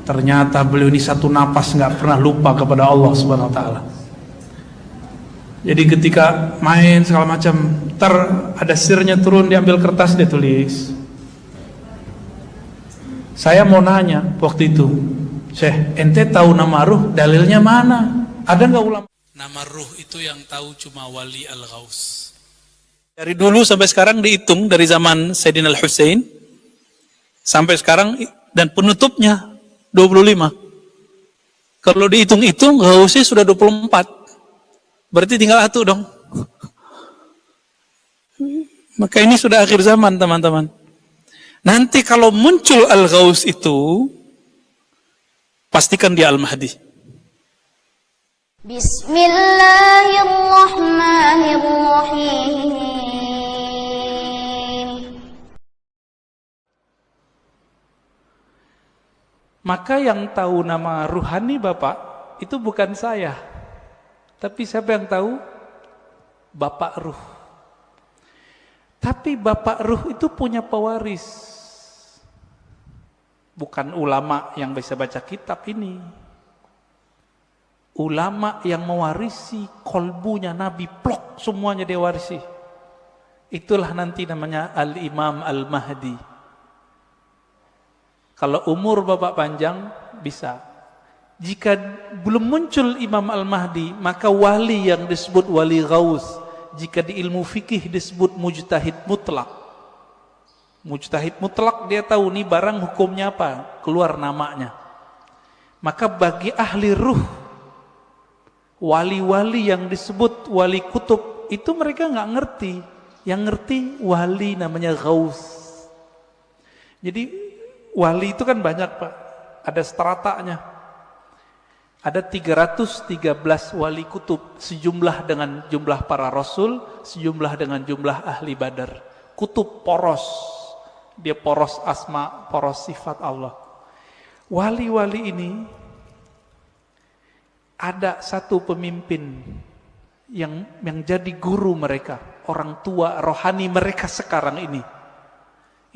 Ternyata beliau ini satu napas nggak pernah lupa kepada Allah Subhanahu Wa Taala. Jadi ketika main segala macam, ada sirnya turun, diambil kertas, dia tulis. Saya mau nanya waktu itu, Syekh, ente tahu nama ruh, dalilnya mana? Ada nggak ulama? Nama ruh itu yang tahu cuma Wali Al-Ghaus. Dari dulu sampai sekarang dihitung, dari zaman Sayyidina Al-Husain sampai sekarang, dan penutupnya 25. Kalau dihitung-hitung, Ghausnya sudah 24. Berarti tinggal satu dong. Maka ini sudah akhir zaman, teman-teman. Nanti kalau muncul Al-Ghaus itu, pastikan dia Al-Mahdi. Bismillahirrahmanirrahim. Maka yang tahu nama Ruhani Bapak, itu bukan saya. Tapi siapa yang tahu? Bapak Ruh. Tapi Bapak Ruh itu punya pewaris. Bukan ulama yang bisa baca kitab ini. Ulama yang mewarisi kolbunya Nabi, plok semuanya dia warisi. Itulah nanti namanya Al-Imam Al-Mahdi. Kalau umur Bapak panjang, bisa. Jika belum muncul Imam Al-Mahdi, maka wali yang disebut wali Ghaus, jika di ilmu fikih disebut mujtahid mutlak. Mujtahid mutlak, dia tahu nih barang hukumnya apa, keluar namanya. Maka bagi ahli ruh, wali-wali yang disebut wali kutub, itu mereka nggak ngerti. Yang ngerti wali namanya Ghaus. Jadi wali itu kan banyak Pak, ada stratanya. Ada 313 wali kutub, sejumlah dengan jumlah para rasul, sejumlah dengan jumlah ahli badar. Kutub poros, dia poros asma, poros sifat Allah. Wali-wali ini, ada satu pemimpin yang jadi guru mereka, orang tua rohani mereka sekarang ini.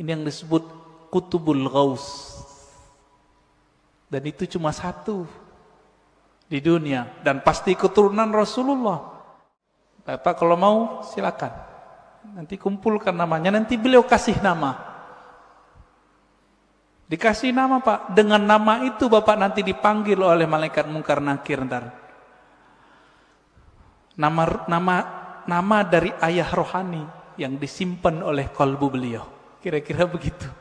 Ini yang disebut Kutubul Ghaus. Dan itu cuma satu di dunia, dan pasti keturunan Rasulullah. Bapak kalau mau silakan, nanti kumpulkan namanya, nanti beliau kasih nama. Dikasih nama Pak, dengan nama itu Bapak nanti dipanggil oleh malaikat mungkar nakir ntar. Nama dari ayah rohani yang disimpan oleh kalbu beliau. Kira-kira begitu.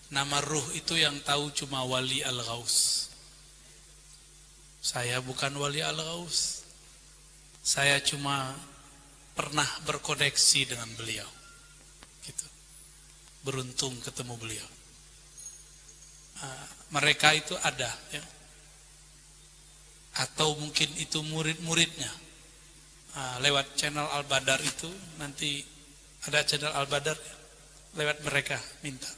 Nama ruh itu yang tahu cuma Wali Al-Ghaus. Saya bukan Wali Al-Ghaus. Saya cuma pernah berkoneksi dengan beliau. Gitu. Beruntung ketemu beliau. Mereka itu ada, ya. Atau mungkin itu murid-muridnya. Lewat channel Al-Badar itu, nanti ada channel Al-Badar, ya. Lewat mereka minta.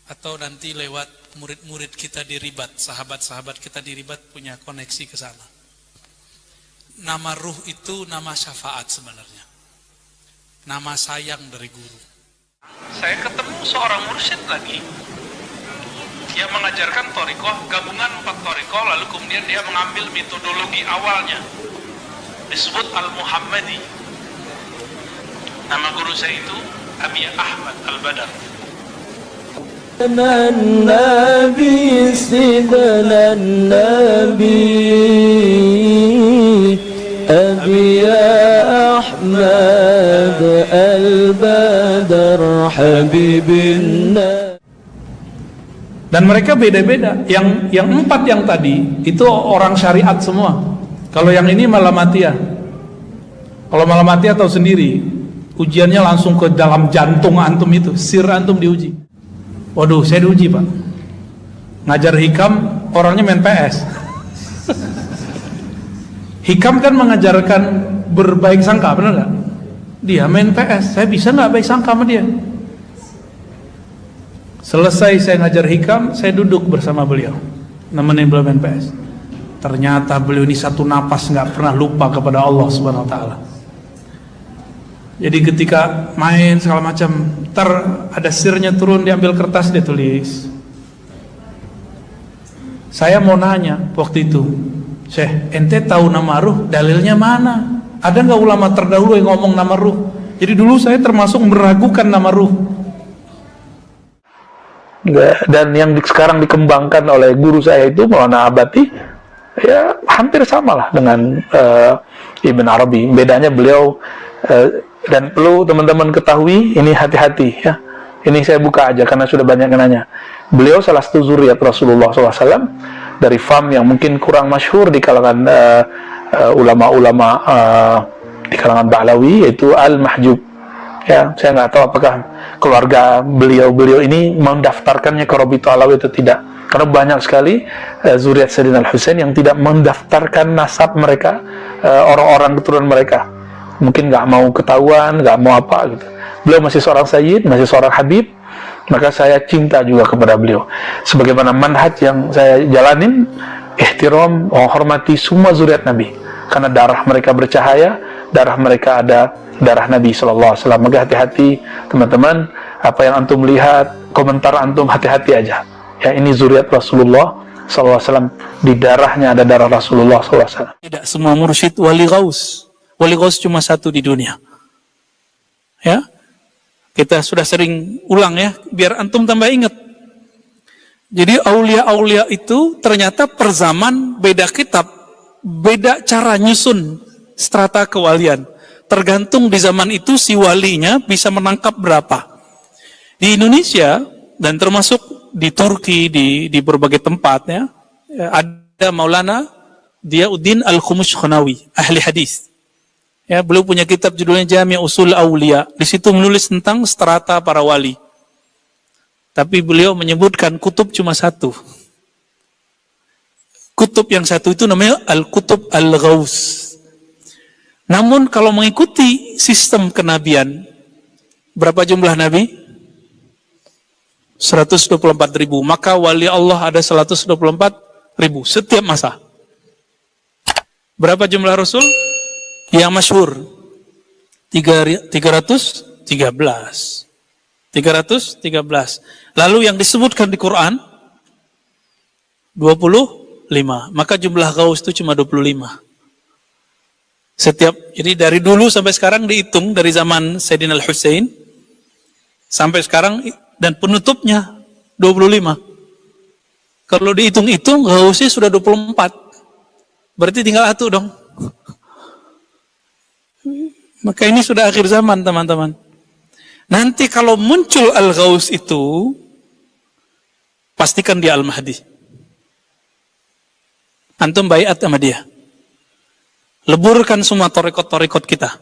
Atau nanti lewat murid-murid kita di Ribat, sahabat-sahabat kita di Ribat punya koneksi ke sana. Nama ruh itu nama syafaat sebenarnya. Nama sayang dari guru. Saya ketemu seorang mursyid lagi yang mengajarkan thariqah, gabungan 4 thariqah, lalu kemudian dia mengambil metodologi awalnya, disebut Al-Muhammadi. Nama guru saya itu Abi Ahmad Al-Badar. النبي سيدنا النبي أبي يا أحمد البدر حبيب النبي. Dan mereka beda-beda. Yang 4 yang tadi itu orang syariat semua. Kalau yang ini Malamatiyah. Kalau Malamatiyah tahu sendiri, ujiannya langsung ke dalam jantung antum itu, sir antum diuji. Waduh, saya diuji Pak. Ngajar Hikam, orangnya main PS. Hikam kan mengajarkan berbaik sangka, benar nggak? Dia main PS. Saya bisa nggak baik sangka sama dia? Selesai saya ngajar Hikam, saya duduk bersama beliau, nemenin beliau main PS. Ternyata beliau ini satu napas nggak pernah lupa kepada Allah Subhanahu Wa Taala. Jadi ketika main segala macam, ntar ada sirnya turun, diambil kertas, dia tulis. Saya mau nanya waktu itu, Syekh, ente tahu nama ruh, dalilnya mana? Ada nggak ulama terdahulu yang ngomong nama ruh? Jadi dulu saya termasuk meragukan nama ruh. Dan yang sekarang dikembangkan oleh guru saya itu Maulana Abati, ya hampir sama lah dengan Ibn Arabi. Bedanya beliau, dan perlu teman-teman ketahui, ini hati-hati ya. Ini saya buka aja karena sudah banyak yang nanya. Beliau salah satu zuriat Rasulullah SAW dari fam yang mungkin kurang masyhur di kalangan ulama-ulama di kalangan Ba'lawi, yaitu Al-Mahjub. Ya, saya nggak tahu apakah keluarga beliau ini mendaftarkannya ke Rabitul Alawi atau tidak. Karena banyak sekali zuriat Sayyidina Al-Husain yang tidak mendaftarkan nasab mereka, orang-orang keturunan mereka. Mungkin nggak mau ketahuan, nggak mau apa gitu. Beliau masih seorang sayyid, masih seorang habib, maka saya cinta juga kepada beliau. Sebagaimana manhaj yang saya jalanin, ihtiram, menghormati semua zuriat Nabi. Karena darah mereka bercahaya, darah mereka ada darah Nabi SAW. Maka hati-hati teman-teman, apa yang antum lihat, komentar antum hati-hati aja. Ya, ini zuriat Rasulullah SAW, di darahnya ada darah Rasulullah SAW. Tidak semua mursyid wali gaus. Wali gaus cuma satu di dunia. Ya, kita sudah sering ulang ya, biar antum tambah ingat. Jadi aulia-aulia itu ternyata per zaman beda kitab, beda cara nyusun strata kewalian. Tergantung di zaman itu si walinya bisa menangkap berapa. Di Indonesia dan termasuk di Turki, di berbagai tempat ya, ada Maulana Diyauddin Al-Khumushkhonawi, ahli hadis. Ya, beliau punya kitab judulnya Jami' Usul Aulia. Di situ menulis tentang strata para wali. Tapi beliau menyebutkan kutub cuma satu. Kutub yang satu itu namanya Al-Kutub Al-Ghaus. Namun kalau mengikuti sistem kenabian, berapa jumlah nabi? 124.000. Maka wali Allah ada 124.000 setiap masa. Berapa jumlah rasul? Yang masyhur 313. Lalu yang disebutkan di Quran 25. Maka jumlah gaus itu cuma 25. Jadi dari dulu sampai sekarang dihitung, dari zaman Sayyidina Al-Husain sampai sekarang, dan penutupnya 25. Kalau dihitung-hitung gausnya sudah 24. Berarti tinggal satu dong. Maka ini sudah akhir zaman teman-teman. Nanti kalau muncul Al-Ghaus itu, pastikan dia Al-Mahdi. Antum baiat sama dia. Leburkan semua torikot-torikot kita.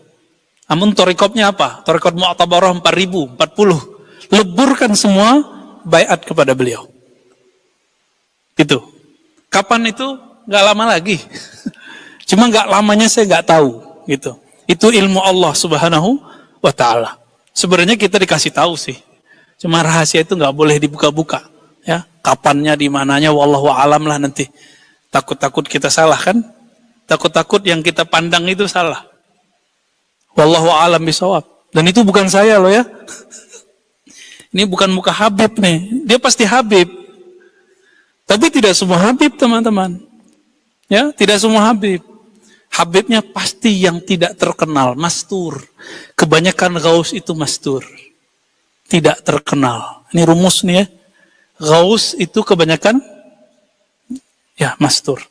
Namun torikotnya apa? Torikot Mu'tabarah 4000, 40. Leburkan semua, baiat kepada beliau. Gitu. Kapan itu? Gak lama lagi. Cuma gak lamanya saya gak tahu. Gitu. Itu ilmu Allah Subhanahu wa ta'ala. Sebenarnya kita dikasih tahu sih. Cuma rahasia itu nggak boleh dibuka-buka. Ya, kapannya, di mananya, wallahu alam lah nanti. Takut-takut kita salah kan? Takut-takut yang kita pandang itu salah. Wallahu alam bisawab. Dan itu bukan saya loh ya. Ini bukan muka Habib nih. Dia pasti Habib. Tapi tidak semua Habib teman-teman. Ya, tidak semua Habib. Habibnya pasti yang tidak terkenal, mastur. Kebanyakan gaus itu mastur. Tidak terkenal. Ini rumus nih ya. Gaus itu kebanyakan ya mastur.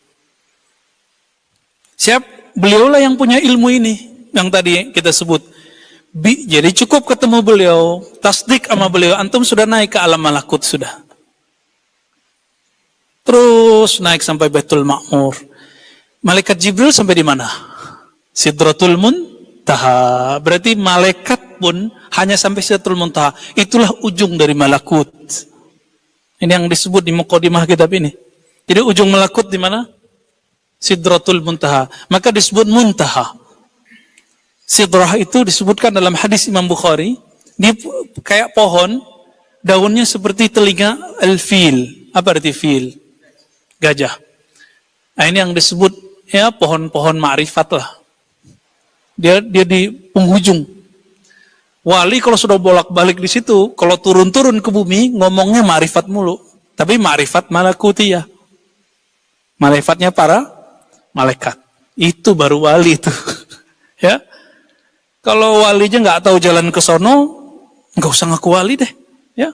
Beliaulah yang punya ilmu ini yang tadi kita sebut. Jadi cukup ketemu beliau, tasdik sama beliau, antum sudah naik ke alam malakut sudah. Terus naik sampai Baitul Ma'mur. Malaikat Jibril sampai di mana? Sidratul Muntaha. Berarti malaikat pun hanya sampai Sidratul Muntaha. Itulah ujung dari malakut. Ini yang disebut di Muqaddimah kitab ini. Jadi ujung malakut di mana? Sidratul Muntaha. Maka disebut Muntaha. Sidrah itu disebutkan dalam hadis Imam Bukhari. Dia kayak pohon, daunnya seperti telinga al-fil. Apa arti fil? Gajah. Nah, ini yang disebut ya pohon-pohon ma'rifat lah. Dia di penghujung. Wali kalau sudah bolak-balik di situ, kalau turun-turun ke bumi, ngomongnya ma'rifat mulu. Tapi ma'rifat malakutiyah. Ma'rifatnya para malaikat. Itu baru wali itu. Ya. Kalau walinya nggak tahu jalan ke sono, nggak usah ngaku wali deh.